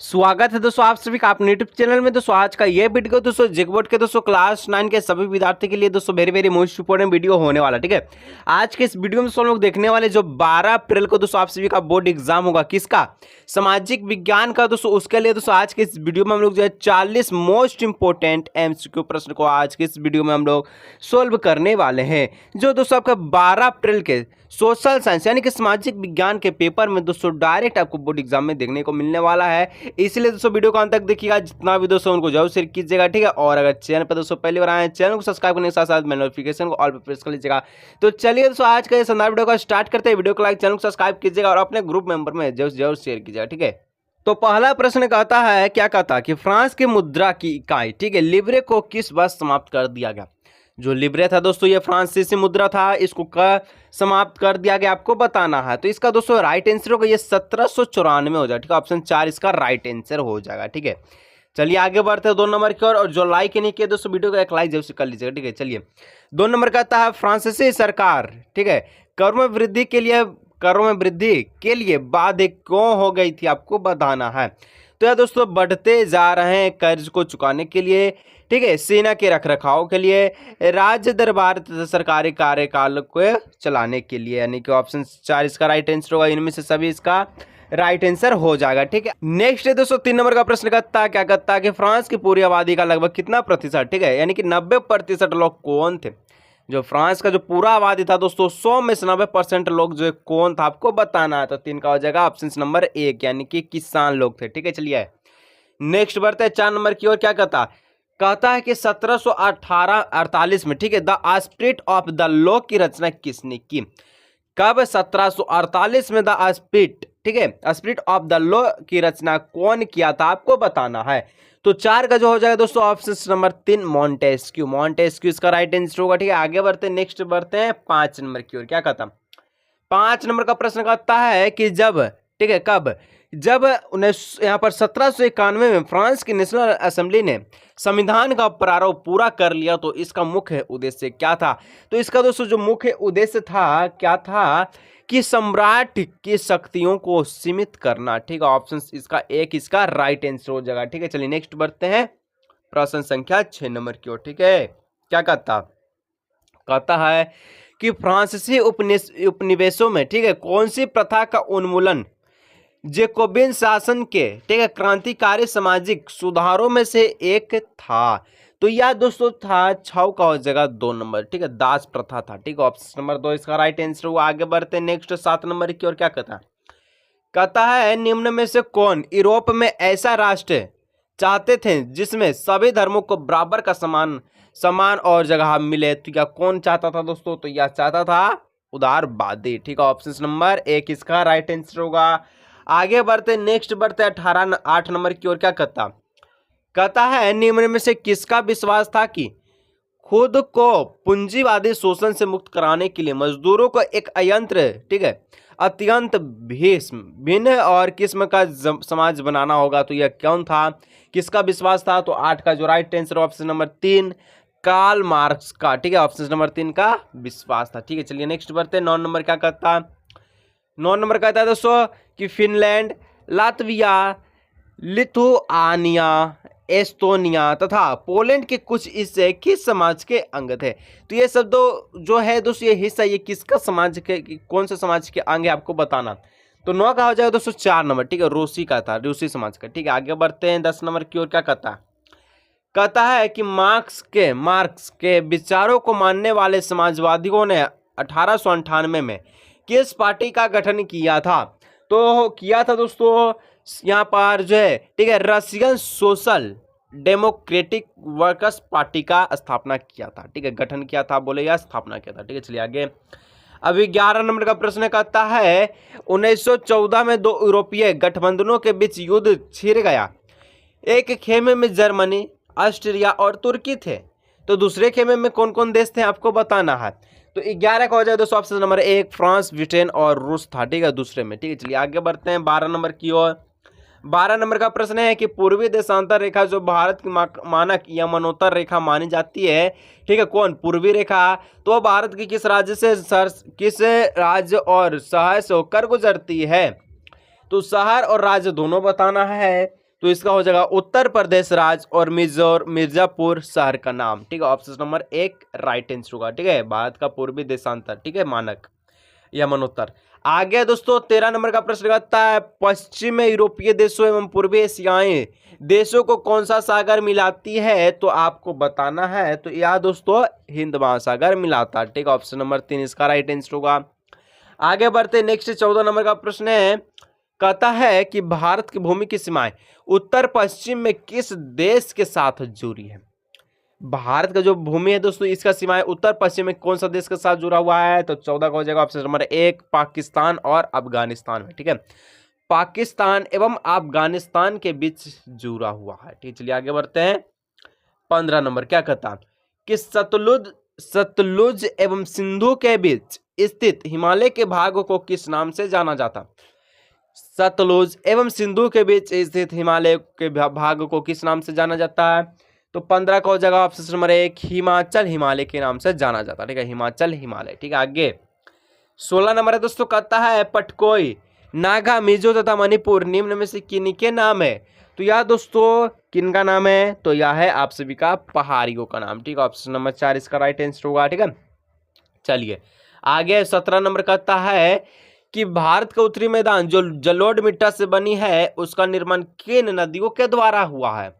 स्वागत है दोस्तों आप सभी का अपने यूट्यूब चैनल में। दोस्तों आज का ये वीडियो दोस्तों जिगबोर्ड के दोस्तों क्लास 9 के सभी विद्यार्थी के लिए दोस्तों वेरी मोस्ट इंपोर्टेंट वीडियो होने वाला। ठीक है, आज के इस वीडियो में दोस्तों हम लोग देखने वाले जो 12 अप्रैल को दोस्तों आप सभी का बोर्ड एग्जाम होगा, किसका, सामाजिक विज्ञान का। दोस्तों उसके लिए दोस्तों आज के इस वीडियो में हम लोग जो है 40 मोस्ट इंपोर्टेंट एमसीक्यू प्रश्न को आज के इस वीडियो में हम लोग सोल्व करने वाले हैं, जो दोस्तों आपका 12 अप्रैल के सोशल साइंस यानी कि सामाजिक विज्ञान के पेपर में दोस्तों डायरेक्ट आपको बोर्ड एग्जाम में देखने को मिलने वाला है। इसलिए दोस्तों वीडियो को अंत तक देखिएगा, जितना भी दोस्तों उनको जरूर शेयर कीजिएगा। ठीक है, और अगर चैनल पर दोस्तों पहली बार आए हैं चैनल को सब्सक्राइब करने के साथ साथ बेल नोटिफिकेशन को ऑल पर प्रेस कर लीजिएगा। तो चलिए दोस्तों आज का ये शानदार वीडियो का स्टार्ट करते हैं। वीडियो को लाइक, चैनल को सब्सक्राइब कीजिएगा और अपने ग्रुप मेंबर में जरूर शेयर कीजिएगा। ठीक है, तो पहला प्रश्न कहता है, क्या कहता है कि फ्रांस की मुद्रा की इकाई ठीक है लिब्रे को किस वर्ष समाप्त कर दिया गया। जो लिब्रे था दोस्तों ये फ्रांसीसी मुद्रा था, इसको समाप्त कर दिया गया, आपको बताना है। तो इसका दोस्तों राइट आंसर होगा ये 1794 हो जाएगा। ठीक है, ऑप्शन 4 इसका राइट आंसर हो जाएगा। ठीक है, चलिए आगे बढ़ते हैं 2 नंबर की ओर। और जो लाइक नहीं किया दोस्तों वीडियो को एक लाइक जरूर से कर लीजिएगा। ठीक है, चलिए 2 नंबर कहता है, फ्रांसीसी सरकार ठीक है करों में वृद्धि के लिए बाधित क्यों हो गई थी, आपको बताना है। तो यह दोस्तों बढ़ते जा रहे हैं कर्ज को चुकाने के लिए, ठीक है, सेना के रखरखाव के लिए, राज्य दरबार तथा सरकारी कार्यकाल को चलाने के लिए, यानी कि ऑप्शन 4 इसका राइट आंसर होगा। इनमें से सभी इसका राइट आंसर हो जाएगा। ठीक है, नेक्स्ट है दोस्तों 3 नंबर का प्रश्न कहता है, क्या कहता है कि फ्रांस की पूरी आबादी का लगभग कितना प्रतिशत ठीक है यानी कि 90% लोग कौन थे। जो फ्रांस का जो पूरा आबादी था दोस्तों 100 में से 90% लोग जो कौन था, आपको बताना है। तो 3 का हो जाएगा ऑप्शन नंबर 1 यानी कि किसान लोग थे। ठीक है, चलिए नेक्स्ट बढ़ते हैं 4 नंबर की ओर। क्या कहता है कि 1748 में ठीक है the spirit of the law की रचना किसने की। कब? 1748 में द स्पिरिट ठीक है स्पिरिट ऑफ द लॉ की रचना कौन किया था, आपको बताना है। तो 4 का जो हो जाएगा दोस्तों ऑप्शन नंबर 3 मॉन्टेस्क्यू इसका राइट आंसर होगा। ठीक है, आगे बढ़ते हैं, नेक्स्ट बढ़ते हैं 5 नंबर की ओर। क्या कहता, 5 नंबर का प्रश्न कहता है कि जब ठीक है कब, जब यहाँ पर 1791 में फ्रांस की नेशनल असेंबली ने संविधान का प्रारूप पूरा कर लिया, तो इसका मुख्य उद्देश्य क्या था। तो इसका दोस्तों जो मुख्य उद्देश्य था क्या था कि सम्राट की शक्तियों को सीमित करना। ठीक है, ऑप्शन इसका 1 इसका राइट आंसर हो जाएगा। ठीक है, चलिए नेक्स्ट बढ़ते हैं प्रश्न संख्या 6 नंबर की ओर। ठीक है, क्या कहता है कि फ्रांसीसी उपनिवेशों में ठीक है कौन सी प्रथा का उन्मूलन जैकोबिन शासन के ठीक है क्रांतिकारी सामाजिक सुधारों में से एक था। तो यह दोस्तों था 6 का हो जाएगा 2 नंबर। ठीक है, दास प्रथा था। ठीक है, ऑप्शन नंबर 2 इसका राइट आंसर हुआ। आगे बढ़ते हैं नेक्स्ट 7 नंबर की ओर। क्या कहता है निम्न में से कौन यूरोप में ऐसा राष्ट्र चाहते थे जिसमें सभी धर्मों को बराबर का समान और जगह मिले। तो क्या कौन चाहता था दोस्तों, तो यह चाहता था उदारवादी। ठीक है, ऑप्शन नंबर 1 इसका राइट आंसर होगा। आगे बढ़ते नेक्स्ट बढ़ते 8 नंबर की ओर। क्या कहता है निम्न में से किसका विश्वास था कि खुद को पूंजीवादी शोषण से मुक्त कराने के लिए मजदूरों को एक ठीक है अत्यंत भिन्न और किस्म का समाज बनाना होगा। तो यह कौन था, किसका विश्वास था। तो 8 का जो right answer option number 3 Karl Marx का। ठीक है, ऑप्शन नंबर 3 का विश्वास था। ठीक है, चलिए नेक्स्ट बढ़ते 9 नंबर। क्या कहता है 9 नंबर कहता है दोस्तों कि फिनलैंड, लातविया, लिथुआनिया, एस्टोनिया तथा पोलैंड के कुछ हिस्से किस समाज के अंग थे। तो ये सब जो है दोस्तों ये हिस्सा ये किसका समाज के कौन से समाज के अंग है, आपको बताना। तो 9 का हो जाएगा दोस्तों 4 नंबर। ठीक है, रूसी का था, रूसी समाज का। ठीक है, आगे बढ़ते हैं 10 नंबर की ओर। क्या कहता है कि मार्क्स के विचारों को मानने वाले समाजवादियों ने 1898 में किस पार्टी का गठन किया था। तो किया था दोस्तों यहाँ पर जो है ठीक है Russian social democratic workers party का स्थापना किया था। ठीक है, गठन किया था बोले या स्थापना किया था। ठीक है, चलिए आगे। अभी 11 नंबर का प्रश्न कहता है 1914 में 2 यूरोपीय गठबंधनों के बीच युद्ध छिड़ गया। एक खेमे में जर्मनी, ऑस्ट्रिया और तुर्की थे। तो दूसरे खेमे में कौन कौन देश थे, आपको बताना है। तो 11 का हो जाए दोस्तों ऑप्शन नंबर 1 फ्रांस, ब्रिटेन और रूस था। ठीक है, दूसरे में। ठीक है, चलिए आगे बढ़ते हैं 12 नंबर की ओर। 12 नंबर का प्रश्न है कि पूर्वी देशांतर रेखा जो भारत की मानक या मनोत्तर रेखा मानी जाती है, ठीक है, कौन पूर्वी रेखा, तो भारत की किस राज्य और शहर से होकर गुजरती है। तो शहर और राज्य दोनों बताना है। तो इसका हो जाएगा उत्तर प्रदेश राज्य और मिर्जापुर शहर का नाम। ठीक है, ऑप्शन नंबर 1 राइट आंसर होगा। ठीक है, भारत का पूर्वी देशांतर, ठीक है, मानक यमनोत्तर। आगे दोस्तों 13 नंबर का प्रश्न कहता है पश्चिम यूरोपीय देशों एवं पूर्वी एशियाई देशों को कौन सा सागर मिलाती है, तो आपको बताना है। तो यह दोस्तों हिंद महासागर मिलाता है। ठीक है, ऑप्शन नंबर 3 इसका राइट आंसर होगा। आगे बढ़ते नेक्स्ट 14 नंबर का प्रश्न है, कहता है कि भारत की भूमि की सीमाएं उत्तर पश्चिम में किस देश के साथ जुड़ी है। भारत का जो भूमि है दोस्तों, इसका सीमाएं उत्तर पश्चिम में कौन सा देश के साथ जुड़ा हुआ है, तो 14 का हो जाएगा ऑप्शन नंबर 1 पाकिस्तान और अफगानिस्तान में। ठीक है, पाकिस्तान एवं अफगानिस्तान के बीच जुड़ा हुआ है। ठीक, चलिए आगे बढ़ते हैं। 15 नंबर क्या कहता है कि सतलुज एवं सिंधु के बीच स्थित हिमालय के भाग को किस नाम से जाना जाता। सतलुज एवं सिंधु के बीच स्थित हिमालय के भाग को किस नाम से जाना जाता है, तो 15 का हो जाएगा ऑप्शन नंबर 1 हिमाचल हिमालय के नाम से जाना जाता है। ठीक है, हिमाचल हिमालय। ठीक है, आगे 16 नंबर है दोस्तों, कहता है पटकोई नागा मिजो तथा मणिपुर निम्न में से किनके नाम है, तो यह दोस्तों किनका नाम है, तो यह है आप सभी का पहाड़ियों का नाम। ठीक है, ऑप्शन नंबर 4 इसका राइट आंसर होगा। ठीक है, चलिए आगे 17 नंबर कहता है कि भारत का उत्तरी मैदान जो जलोढ़ मिट्टी से बनी है उसका निर्माण किन नदियों के द्वारा हुआ है।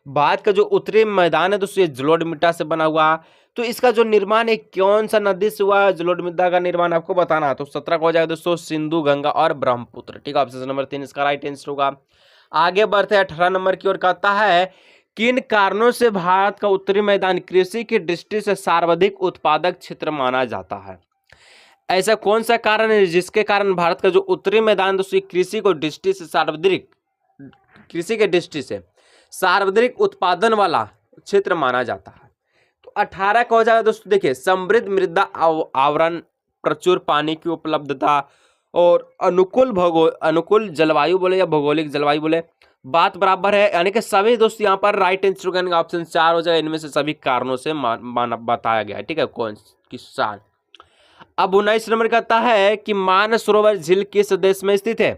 भारत का जो उत्तरी मैदान है दोस्तों ये जलोढ़ मिट्टी से बना हुआ, तो इसका जो निर्माण है कौन सा नदी से हुआ है, जलोढ़ मिट्टी का निर्माण आपको बताना है। तो 17 का हो जाएगा दोस्तों सिंधु गंगा और ब्रह्मपुत्र। ठीक है, ऑप्शन नंबर 3 इसका राइट आंसर होगा। आगे बढ़ते 18 नंबर की ओर, कहता है किन कारणों से भारत का उत्तरी मैदान कृषि की दृष्टि से सर्वाधिक उत्पादक क्षेत्र माना जाता है। ऐसा कौन सा कारण है जिसके कारण भारत का जो उत्तरी मैदान दोस्तों कृषि को दृष्टि से कृषि के दृष्टि से सर्वाधिक उत्पादन वाला क्षेत्र माना जाता है। तो 18 का हो जाएगा दोस्तों, देखिए समृद्ध मृदा आवरण, प्रचुर पानी की उपलब्धता और अनुकूल जलवायु बोले या भौगोलिक जलवायु बोले, बात बराबर है। यानी कि सभी दोस्तों यहाँ पर राइट आंसर का ऑप्शन 4 हो जाएगा। इनमें से सभी कारणों से बताया गया है। ठीक है, कौन किस साल। अब 19 नंबर कहता है कि मानसरोवर झील किस देश में स्थित है,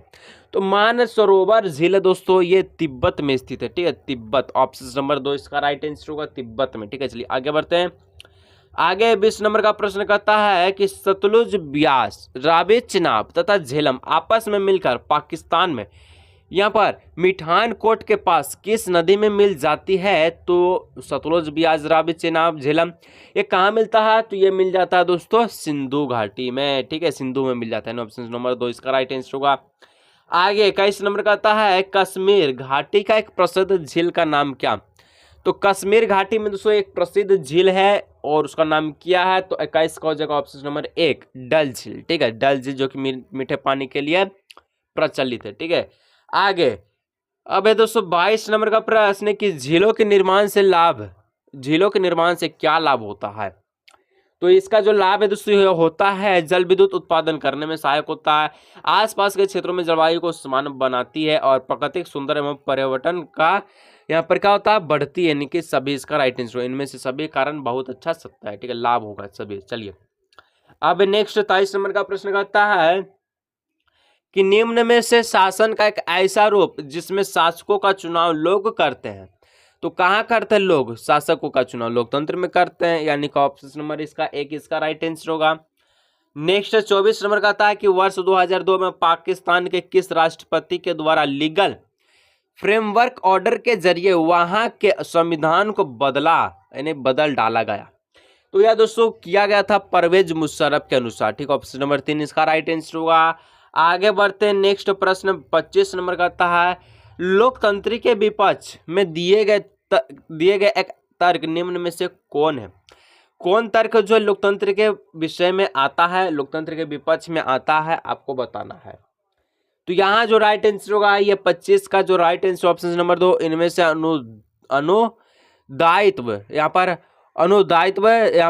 तो मानसरोवर झील दोस्तों ये तिब्बत में स्थित है। ठीक है, तिब्बत, ऑप्शन नंबर 2 इसका राइट आंसर होगा, तिब्बत में। ठीक है, चलिए आगे बढ़ते हैं। आगे 20 नंबर का प्रश्न कहता है कि सतलुज, ब्यास, रावी, चिनाब तथा झेलम आपस में मिलकर पाकिस्तान में यहाँ पर मिठान कोट के पास किस नदी में मिल जाती है, तो सतलुज, ब्यास, रावी, चिनाब, झेलम ये कहाँ मिलता है, तो ये मिल जाता है दोस्तों सिंधु घाटी में। ठीक है, सिंधु में मिल जाता है। ऑप्शन नंबर 2 इसका राइट आंसर होगा। आगे 21 नंबर का आता है कश्मीर घाटी का एक प्रसिद्ध झील का नाम क्या, तो कश्मीर घाटी में दोस्तों एक प्रसिद्ध झील है और उसका नाम क्या है, तो 21 का हो जाएगा ऑप्शन नंबर 1 डल झील। ठीक है, डल झील जो कि मीठे पानी के लिए प्रचलित है। ठीक है, आगे अब है दोस्तों 22 नंबर का प्रश्न है कि झीलों के निर्माण से क्या लाभ होता है, तो इसका जो लाभ है दोस्तों होता है जल विद्युत उत्पादन करने में सहायक होता है, आसपास के क्षेत्रों में जलवायु को समान बनाती है और प्राकृतिक सुंदर एवं पर्यटन का यहाँ पर क्या होता है बढ़ती है। यानी कि सभी इसका राइट आंसर, इनमें से सभी कारण बहुत अच्छा सकता है। ठीक है, लाभ होगा सभी। चलिए अब नेक्स्ट 23 नंबर का प्रश्न कहता है कि निम्न में से शासन का एक ऐसा रूप जिसमें शासकों का चुनाव लोग करते हैं, तो कहाँ करते हैं लोग शासकों का चुनाव, लोकतंत्र में करते हैं। यानी कि ऑप्शन नंबर इसका 1 इसका राइट आंसर होगा। नेक्स्ट 24 नंबर कहता है कि वर्ष 2002 में पाकिस्तान के किस राष्ट्रपति के द्वारा लीगल फ्रेमवर्क ऑर्डर के जरिए वहां के संविधान को बदल डाला गया, तो यह दोस्तों किया गया था परवेज मुशर्रफ के अनुसार। ठीक, ऑप्शन नंबर 3 इसका राइट आंसर होगा। आगे बढ़ते हैं नेक्स्ट प्रश्न 25 नंबर कहता है लोकतंत्र के विपक्ष में दिए गए एक तर्क निम्न में से कौन है, कौन तर्क जो लोकतंत्र के विषय में आता है, लोकतंत्र के विपक्ष में आता है, आपको बताना है। तो यहाँ जो राइट आंसर होगा ये 25 का जो राइट आंसर ऑप्शन नंबर 2 इनमें से अनुदायित्व यहाँ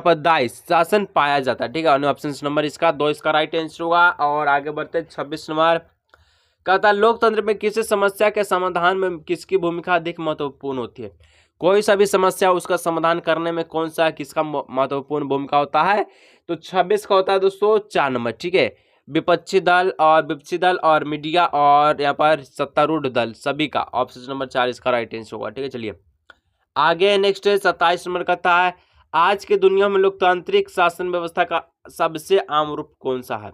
पर दायी शासन पाया जाता है। ठीक है, ऑप्शन नंबर इसका 2 इसका राइट आंसर होगा। और आगे बढ़ते 26 नंबर कहता है लोकतंत्र में किसी समस्या के समाधान में किसकी भूमिका अधिक महत्वपूर्ण होती है, कोई सा भी समस्या उसका समाधान करने में किसका महत्वपूर्ण भूमिका होता है, तो 26 का होता है दोस्तों 4 नंबर। ठीक है, विपक्षी दल और मीडिया और यहाँ पर सत्तारूढ़ दल सभी का। ऑप्शन नंबर 4 इसका राइट आंसर होगा। ठीक है, चलिए आगे नेक्स्ट 27 नंबर कहता है आज के दुनिया में लोकतांत्रिक शासन व्यवस्था का सबसे आम रूप कौन सा है।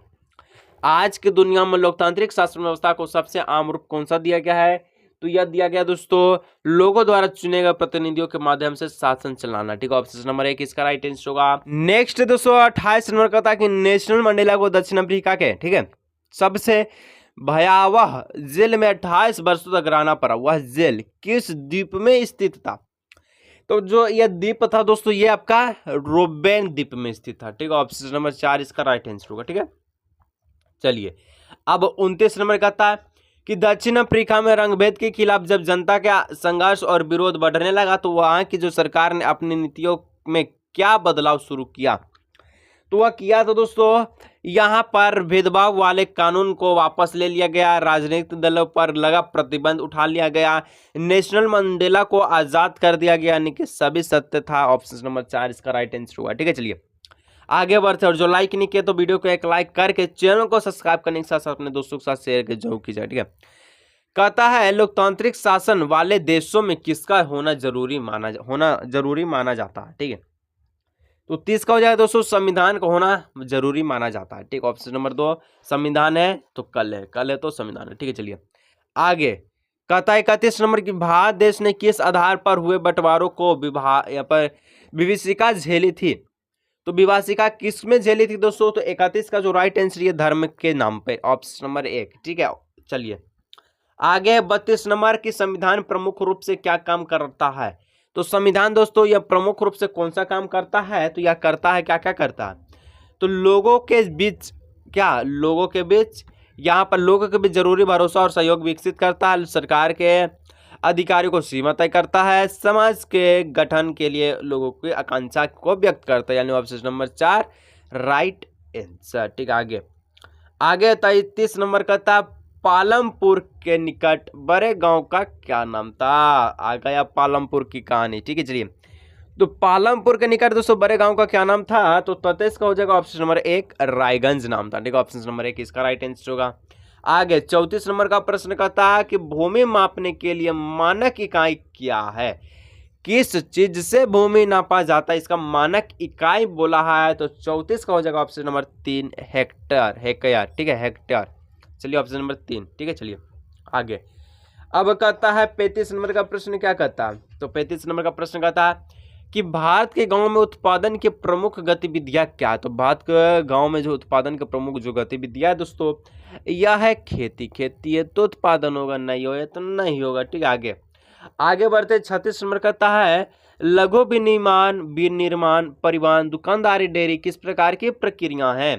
आज की दुनिया में लोकतांत्रिक शासन व्यवस्था को सबसे आम रूप कौन सा दिया गया है, तो यह दिया गया दोस्तों लोगों द्वारा चुने गए प्रतिनिधियों के माध्यम से शासन चलाना। ठीक है, ऑप्शन नंबर 1 इसका राइट आंसर होगा। नेक्स्ट दोस्तों 28 नंबर कहता है कि नेशनल मंडेला को दक्षिण अफ्रीका के, ठीक है, सबसे भयावह जेल में 28 वर्षों तक रहना पड़ा। वह जेल किस द्वीप में स्थित था, तो जो यह द्वीप था दोस्तों ये आपका रोबेन द्वीप में स्थित था। ठीक है, ऑप्शन नंबर 4 इसका राइट आंसर होगा। ठीक है, चलिए अब 29 नंबर कहता है कि दक्षिण अफ्रीका में रंगभेद के खिलाफ जब जनता का संघर्ष और विरोध बढ़ने लगा तो वहां की जो सरकार ने अपनी नीतियों में क्या बदलाव शुरू किया, तो वह किया तो दोस्तों यहाँ पर भेदभाव वाले कानून को वापस ले लिया गया, राजनीतिक दलों पर लगा प्रतिबंध उठा लिया गया, नेशनल मंडेला को आजाद कर दिया गया, यानी कि सभी सत्य था। ऑप्शन नंबर 4 इसका राइट आंसर हुआ। ठीक है, चलिए आगे बढ़ते और जो लाइक नहीं किया तो वीडियो को एक लाइक करके चैनल को सब्सक्राइब करने के साथ साथ अपने दोस्तों के साथ शेयर कर जरूर कीजिए। ठीक है, कहता है लोकतांत्रिक शासन वाले देशों में किसका होना जरूरी माना जाता है। ठीक है, तो 30 का हो जाएगा दोस्तों संविधान का होना जरूरी माना जाता है। ठीक, ऑप्शन नंबर 2 संविधान है तो कल है तो संविधान है। ठीक है, चलिए आगे कहता है 31 नंबर की भारत देश ने किस आधार पर हुए बंटवारों को यहाँ पर विभीषिका झेली थी, तो विभाषिका किस में झेली थी दोस्तों, तो 31 का जो राइट आंसर ये धर्म के नाम पे, ऑप्शन नंबर 1। ठीक है, चलिए आगे 32 नंबर की संविधान प्रमुख रूप से क्या काम करता है, तो संविधान दोस्तों यह प्रमुख रूप से कौन सा काम करता है, तो यह करता है क्या करता है, तो लोगों के बीच यहाँ पर लोगों के बीच जरूरी भरोसा और सहयोग विकसित करता है, सरकार के अधिकारियों को सीमा तय करता है, समाज के गठन के लिए लोगों की आकांक्षा को व्यक्त करता है, यानी ऑप्शन नंबर 4 राइट आंसर। ठीक, आगे 33 नंबर कहता पालमपुर के निकट बड़े गांव का क्या नाम था। आ गया पालमपुर की कहानी। ठीक है, चलिए तो पालमपुर के निकट दोस्तों बड़े गांव का क्या नाम था, तो 33 का हो जाएगा ऑप्शन नंबर 1 रायगंज नाम था। ठीक है, ऑप्शन नंबर 1 इसका राइट आंसर होगा। आगे 34 नंबर का प्रश्न कहता है कि भूमि मापने के लिए मानक इकाई क्या है, किस चीज से भूमि नापा जाता है, इसका मानक इकाई बोला है, तो 34 का हो जाएगा ऑप्शन नंबर 3 हेक्टेयर। ठीक है, हेक्टेयर। चलिए ऑप्शन नंबर 3। ठीक है, चलिए आगे अब कहता है 35 नंबर का प्रश्न क्या कहता है, तो 35 नंबर का प्रश्न कहता है कि भारत के गांव में उत्पादन की प्रमुख गतिविधियां क्या है, तो भारत के गांव में जो उत्पादन के प्रमुख जो गतिविधियां है दोस्तों यह है खेती है तो उत्पादन होगा, नहीं होगा तो नहीं होगा। ठीक है, आगे बढ़ते 36 नंबर कहता है लघु विनिर्माण परिवहन दुकानदारी डेयरी किस प्रकार की प्रक्रिया हैं,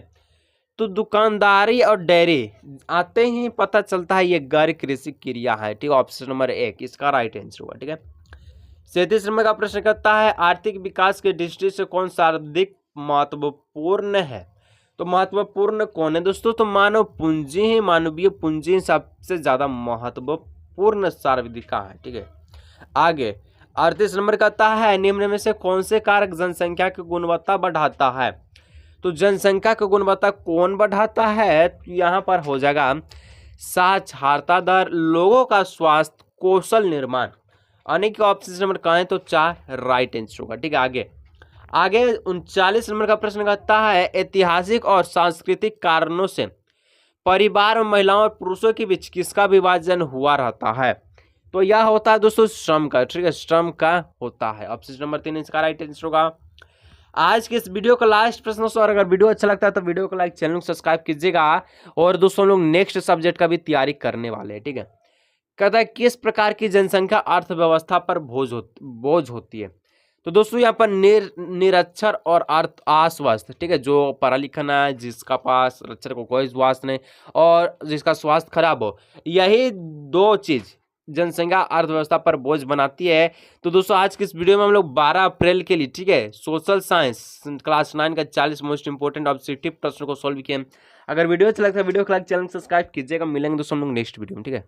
तो दुकानदारी और डेयरी आते ही पता चलता है ये गैर कृषि क्रिया है। ठीक, ऑप्शन नंबर 1 इसका राइट आंसर होगा। ठीक है, 37 नंबर का प्रश्न कहता है आर्थिक विकास की दृष्टि से कौन सर्वाधिक महत्वपूर्ण है, तो महत्वपूर्ण कौन है दोस्तों, तो मानवीय पूंजी सबसे ज्यादा महत्वपूर्ण सर्वाधिक है। ठीक है, आगे 38 नंबर कहता है निम्न में से कौन से कारक जनसंख्या की गुणवत्ता बढ़ाता है, तो जनसंख्या की गुणवत्ता कौन बढ़ाता है, तो यहाँ पर हो जाएगा साक्षरता दर, लोगों का स्वास्थ्य, कौशल निर्माण। अनेक ऑप्शन नंबर कहें तो 4 राइट आंसर होगा। ठीक है, आगे 39 नंबर का प्रश्न कहता है ऐतिहासिक और सांस्कृतिक कारणों से परिवार में महिलाओं और पुरुषों के बीच किसका विभाजन हुआ रहता है, तो यह होता है दोस्तों श्रम का। ठीक है, श्रम का होता है। ऑप्शन नंबर 3 इसका राइट आंसर होगा। आज के इस वीडियो का लास्ट प्रश्न दोस्तों, और अगर वीडियो अच्छा लगता है तो वीडियो को लाइक, चैनल को सब्सक्राइब कीजिएगा। और दोस्तों लोग नेक्स्ट सब्जेक्ट का भी तैयारी करने वाले हैं। ठीक है, कहता है किस प्रकार की जनसंख्या अर्थव्यवस्था पर बोझ होती है, तो दोस्तों यहाँ पर निरक्षर और अस्वस्थ। ठीक है, जो पढ़ा लिखा ना है, जिसका पास अक्षर को कोई स्वास्थ्य नहीं और जिसका स्वास्थ्य खराब हो, यही 2 चीज जनसंख्या अर्थव्यवस्था पर बोझ बनाती है। तो दोस्तों आज की इस वीडियो में हम लोग 12 अप्रैल के लिए, ठीक है, सोशल साइंस क्लास 9 का 40 मोस्ट इंपोर्टेंट ऑब्जेक्टिव प्रश्नों को सॉल्व किए। अगर वीडियो अच्छा लगता है वीडियो को लाइक, चैनल सब्सक्राइब कीजिएगा। मिलेंगे दोस्तों हम लोग नेक्स्ट वीडियो में। ठीक है।